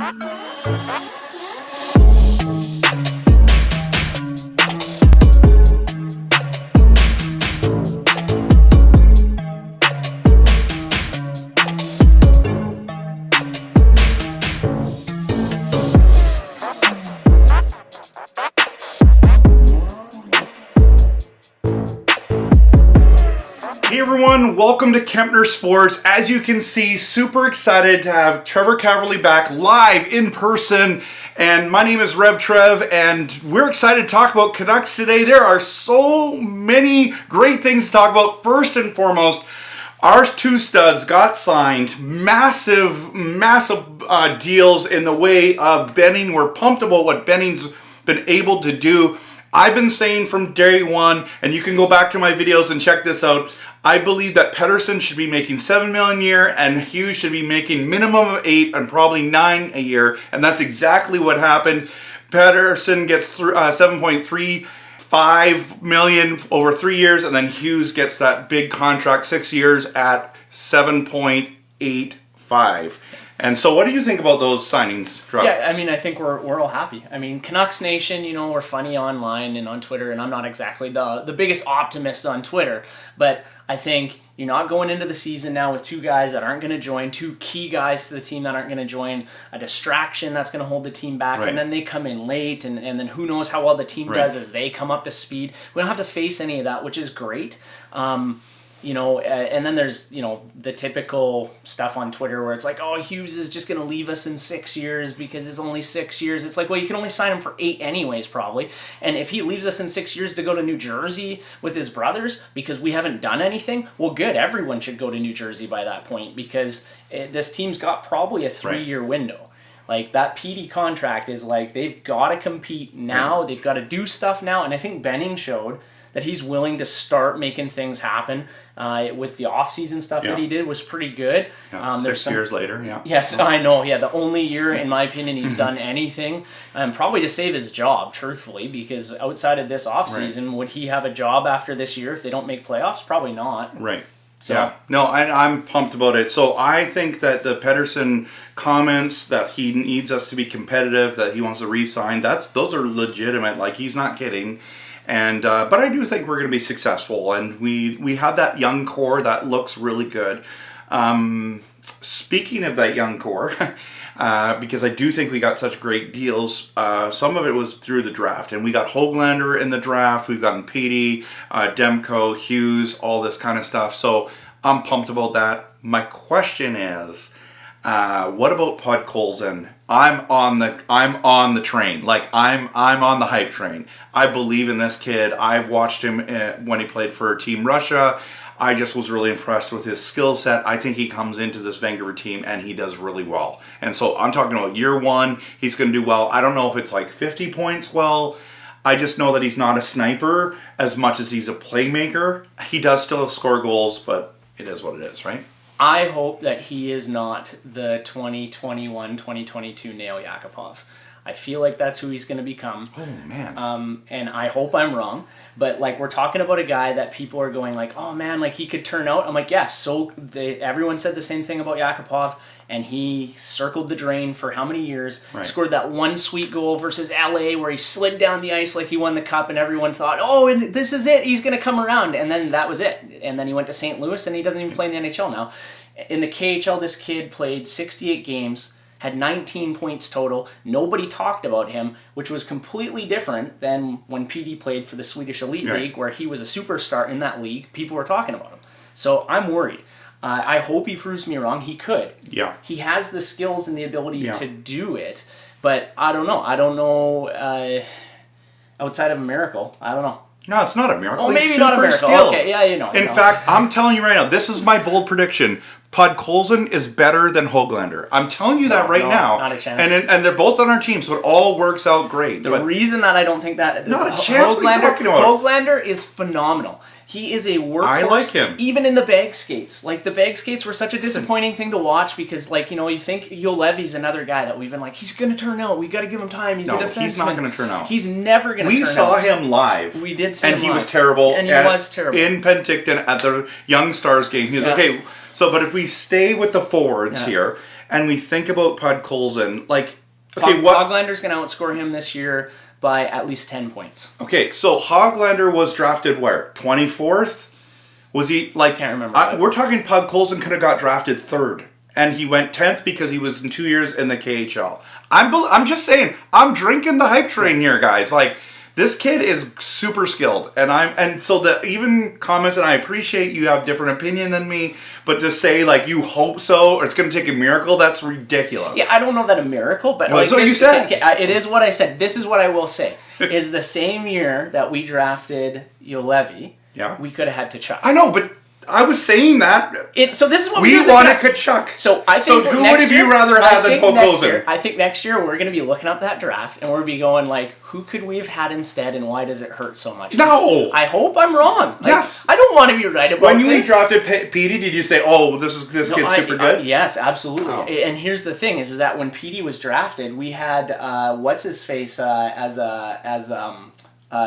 Hey everyone, welcome to Kempner Sports. As you can see, super excited to have Trevor Caverly back live in person. And my name is Rev Trev, and we're excited to talk about Canucks today. There are so many great things to talk about. First and foremost, our two studs got signed. Massive deals in the way of Benning. We're pumped about what Benning's been able to do. I've been saying from day one, and you can go back to my videos and check this out, I believe that Pettersson should be making $7 million a year and Hughes should be making minimum of $8 and probably $9 a year, and that's exactly what happened. Pettersson gets $7.35 million over 3 years, and then Hughes gets that big contract, 6 years at $7.85. And so what do you think about those signings, Trev? Yeah, I mean, I think we're all happy. I mean, Canucks Nation, you know, we're funny online and on Twitter, and I'm not exactly the biggest optimist on Twitter, but I think you're not going into the season now with two guys that aren't going to join, two key guys to the team that aren't going to join, a distraction that's going to hold the team back, and then they come in late, and then who knows how well the team does as they come up to speed. We don't have to face any of that, which is great. You know, and then there's, you know, the typical stuff on Twitter where it's like, oh, Hughes is just going to leave us in 6 years because it's only 6 years. It's like, well, you can only sign him for 8 anyways, probably. And if he leaves us in 6 years to go to New Jersey with his brothers because we haven't done anything, well, good. Everyone should go to New Jersey by that point because this team's got probably a 3-year window. Like, that Petey contract is like, they've got to compete now. They've got to do stuff now. And I think Benning showed that he's willing to start making things happen with the off-season stuff that he did was pretty good. Yeah, 6 years later, Yes, I know. Yeah, the only year, in my opinion, he's done anything, probably to save his job, truthfully, because outside of this off-season, would he have a job after this year if they don't make playoffs? Probably not. Right. So. Yeah. No, I'm pumped about it. So I think that the Pettersson comments that he needs us to be competitive, that he wants to re-sign, those are legitimate. Like, he's not kidding. And but I do think we're going to be successful, and we have that young core that looks really good. Speaking of that young core, because I do think we got such great deals. Some of it was through the draft, and we got Höglander in the draft. We've gotten Petey, Demko, Hughes, all this kind of stuff. So I'm pumped about that. My question is, what about Podkolzin? I'm on the train. Like, I'm on the hype train. I believe in this kid. I've watched him when he played for Team Russia. I just was really impressed with his skill set. I think he comes into this Vancouver team and he does really well. And so I'm talking about year one, he's going to do well. I don't know if it's like 50 points well. I just know that he's not a sniper as much as he's a playmaker. He does still score goals, but it is what it is, right? I hope that he is not the 2021-2022 Nail Yakupov. I feel like that's who he's going to become. Oh, man. And I hope I'm wrong. But, like, we're talking about a guy that people are going like, oh, man, like, he could turn out. I'm like, yes. So everyone said the same thing about Yakupov, and he circled the drain for how many years? Right. Scored that one sweet goal versus LA where he slid down the ice like he won the cup, and everyone thought, oh, and this is it. He's going to come around. And then that was it. And then he went to St. Louis, and he doesn't even play in the NHL now. In the KHL, this kid played 68 games, had 19 points total. Nobody talked about him, which was completely different than when Petey played for the Swedish Elite League, where he was a superstar in that league. People were talking about him. So I'm worried. I hope he proves me wrong. He could. Yeah. He has the skills and the ability to do it, but I don't know. I don't know outside of a miracle. I don't know. No, it's not a miracle. Oh, maybe He's not a super miracle. skilled. Okay, yeah, you know. In fact, I'm telling you right now, this is my bold prediction. Podkolzin is better than Höglander. I'm telling you that right now. Not a chance. And they're both on our team, so it all works out great. The reason that I don't think that... Not a chance. What are you talking about? Höglander is phenomenal. He is a workhorse. I like him. Even in the bag skates. Like, the bag skates were such a disappointing thing to watch because, like, you know, you think Levy's another guy that we've been like, he's going to turn out. We got to give him time. He's a defenseman. He's not going to turn out. He's never going to turn out. We saw him live. We did see him live. And he was terrible. And he was terrible. In Penticton at the Young Stars game. He was okay. So, but if we stay with the forwards here, and we think about Podkolzin, like, okay, Hoglander's going to outscore him this year by at least 10 points. Okay, so Hoglander was drafted where? 24th? Was he like? Can't remember. We're talking Podkolzin could have got drafted 3rd, and he went 10th because he was in 2 years in the KHL. I'm just saying, I'm drinking the hype train here, guys. Like, this kid is super skilled, and so the even comments, and I appreciate you have different opinion than me, but to say like you hope so, or it's going to take a miracle, that's ridiculous. Yeah, I don't know that a miracle, but well, like that's what you said. It is what I said. This is what I will say: is the same year that we drafted Levy, we could have had Tkachuk. I know, but I was saying that. So this is what we wanted Tkachuk. So I think who would have you rather had than Podkolzin? I think next year we're going to be looking up that draft and we're going to be going like, who could we have had instead, and why does it hurt so much? No, I hope I'm wrong. Like, yes, I don't want to be right about when this. you drafted Petey, did you say, "Oh, this kid's super good"? Yes, absolutely. Oh. And here's the thing: is that when Petey was drafted, we had what's his face as a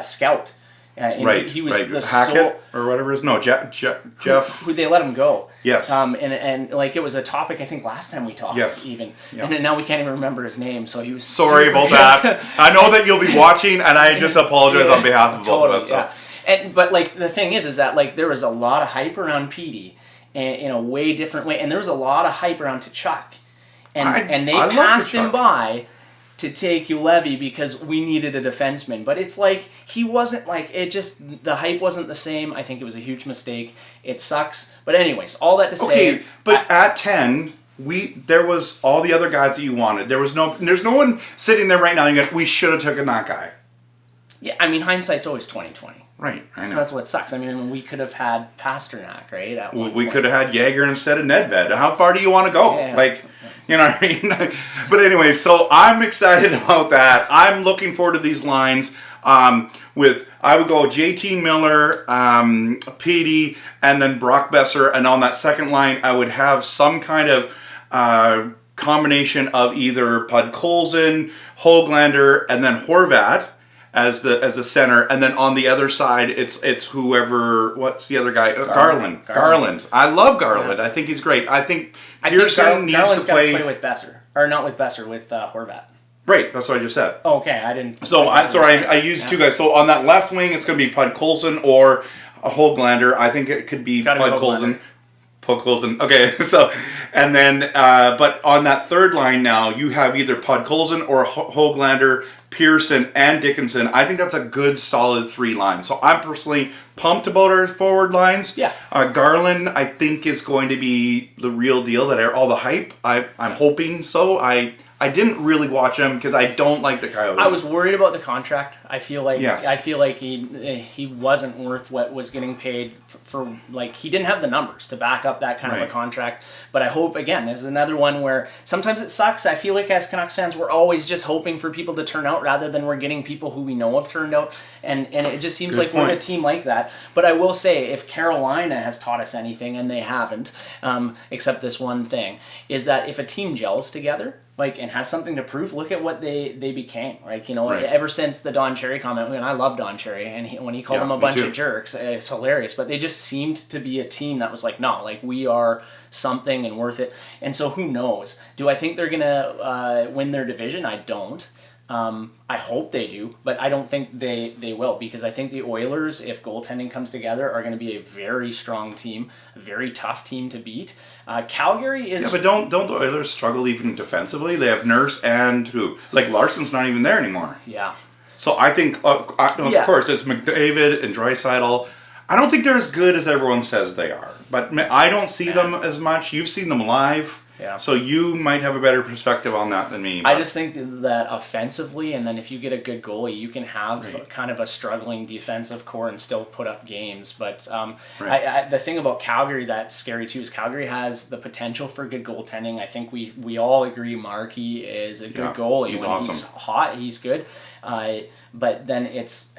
scout. Right, he was the Hackett or whatever his Jeff. Who they let him go. Yes. And like it was a topic I think last time we talked. Yes. Even. Yep. And then now we can't even remember his name. So he was. Sorry about that. I know that you'll be watching, and I just apologize on behalf of both of us. So. Yeah. But like the thing is that like there was a lot of hype around Petey, in a way different way, and there was a lot of hype around Tkachuk, and they passed him by to take Levy because we needed a defenseman. But it's like, he wasn't like, the hype wasn't the same. I think it was a huge mistake. It sucks. But anyways, all that to say. Okay, but at 10, there was all the other guys that you wanted. There's no one sitting there right now and we should have taken that guy. Yeah, I mean, hindsight's always 20/20. Right, I know. So that's what sucks. I mean, we could have had Pasternak, right? We could have had Yager instead of Nedved. How far do you want to go? Yeah. Like, you know what I mean? But anyway, so I'm excited about that. I'm looking forward to these lines. I would go JT Miller, Petey, and then Brock Besser. And on that second line, I would have some kind of combination of either Podkolzin, Hoglander, and then Horvat as the center, and then on the other side it's whoever. What's the other guy? Garland. I love Garland. Yeah. I think he's great. I think Pearson needs to play with Besser, or not with Besser, with Horvat. Right, that's what I just said. Oh, okay, I didn't. So I used two guys. So on that left wing, it's going to be Podkolzin or a Hoglander. I think it could be Podkolzin. Okay, so and then but on that third line now, you have either Podkolzin or Hoglander, Pearson, and Dickinson. I think that's a good, solid 3 line. So I'm personally pumped about our forward lines. Yeah. Garland, I think, is going to be the real deal. That all the hype. I'm hoping so. I didn't really watch him because I don't like the Coyotes. I was worried about the contract. I feel like yes. he wasn't worth what was getting paid for like, he didn't have the numbers to back up that kind of a contract. But I hope, again, this is another one where sometimes it sucks. I feel like as Canucks fans, we're always just hoping for people to turn out rather than we're getting people who we know have turned out. And it just seems like we're a team like that. But I will say, if Carolina has taught us anything, and they haven't, except this one thing, is that if a team gels together, and has something to prove, look at what they became. Ever since the Don Cherry comment, and I love Don Cherry, and when he called them a bunch of jerks, it's hilarious. But they just seemed to be a team that was like, no, we are something and worth it. And so who knows? Do I think they're gonna win their division? I don't. I hope they do, but I don't think they will, because I think the Oilers, if goaltending comes together, are going to be a very strong team, a very tough team to beat. Calgary is... Yeah, but don't the Oilers struggle even defensively? They have Nurse and who? Larson's not even there anymore. Yeah. So I think, of course, it's McDavid and Draisaitl. I don't think they're as good as everyone says they are, but I don't see them as much. You've seen them live. Yeah. So you might have a better perspective on that than me. I just think that offensively, and then if you get a good goalie, you can have kind of a struggling defensive core and still put up games. But the thing about Calgary that's scary too is Calgary has the potential for good goaltending. I think we all agree Markey is a good goalie. He's when awesome. He's hot, he's good. But then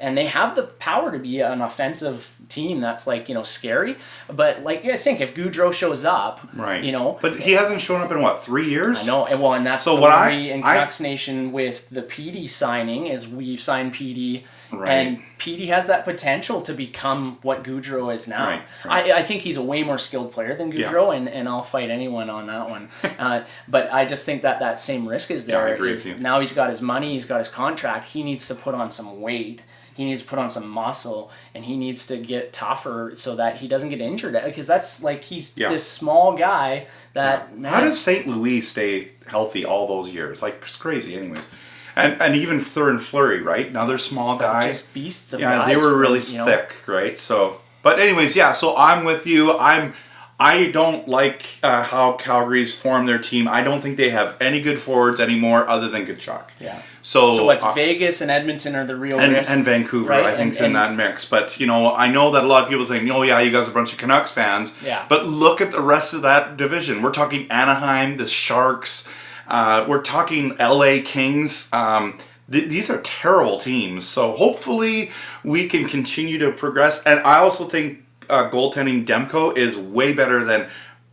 and they have the power to be an offensive team that's scary. But I think if Goudreau shows up, but he hasn't shown up in 3 years? I know, and that's so the worry in Canucks Nation with the Petey signing is we've signed Petey Right. And Petey has that potential to become what Gaudreau is now. Right. I think he's a way more skilled player than Gaudreau, and I'll fight anyone on that one. But I just think that same risk is there. I agree with you. Now he's got his money, he's got his contract, he needs to put on some weight. He needs to put on some muscle, and he needs to get tougher so that he doesn't get injured. Because that's like he's this small guy that. Man, how does St. Louis stay healthy all those years? Like, it's crazy, anyways. And even Thur and Fleury, right? Now they're small guys. Just beasts of guys. guys. They were really thick, right? So, but anyways, so I'm with you. I don't like how Calgary's formed their team. I don't think they have any good forwards anymore other than Tkachuk. Yeah. So what's Vegas and Edmonton are the real risk. And Vancouver, right? I think, is in that mix. But, I know that a lot of people saying, oh, yeah, you guys are a bunch of Canucks fans. Yeah. But look at the rest of that division. We're talking Anaheim, the Sharks. We're talking LA Kings. These are terrible teams. So hopefully we can continue to progress. And I also think goaltending Demko is way better than,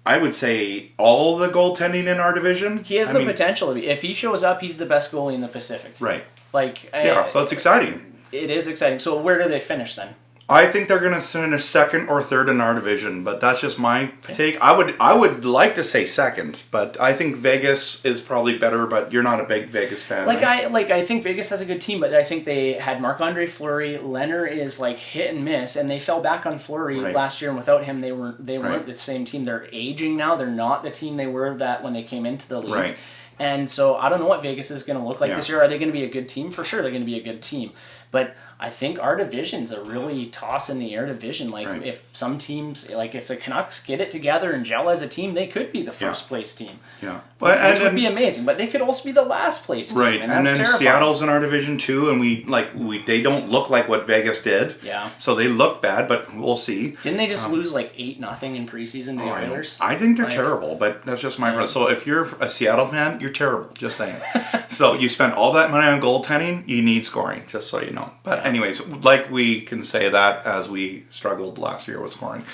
I would say, all the goaltending in our division. He has the potential. If he shows up, he's the best goalie in the Pacific. Right. So it's exciting. It is exciting. So where do they finish then? I think they're going to finish second or third in our division, but that's just my take. I would like to say second, but I think Vegas is probably better. But you're not a big Vegas fan. I think Vegas has a good team, but I think they had Marc-Andre Fleury. Leonard is like hit and miss, and they fell back on Fleury last year. And without him, they weren't the same team. They're aging now. They're not the team they were when they came into the league. Right. And so I don't know what Vegas is going to look like this year. Are they going to be a good team? For sure, they're going to be a good team. But I think our division's a really toss in the air division. If some teams, if the Canucks get it together and gel as a team, they could be the first place team. Yeah, which would be amazing. But they could also be the last place team. Right, and then terrifying. Seattle's in our division too, and they don't look like what Vegas did. Yeah. So they look bad, but we'll see. Didn't they just lose 8-0 in preseason to the Oilers? I think they're terrible, but that's just my. So if you're a Seattle fan, you're terrible. Just saying. So you spend all that money on goaltending, you need scoring, just so you know. But anyways, we can say that as we struggled last year with scoring.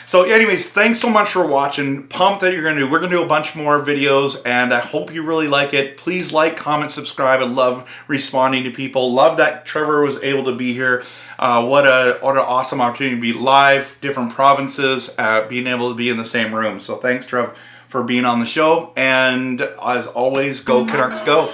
So anyways, thanks so much for watching. Pumped that we're going to do a bunch more videos, and I hope you really like it. Please like, comment, subscribe. I love responding to people. Love that Trevor was able to be here. What an awesome opportunity to be live, different provinces, being able to be in the same room. So thanks, Trev, for being on the show. And as always, go Canucks, go.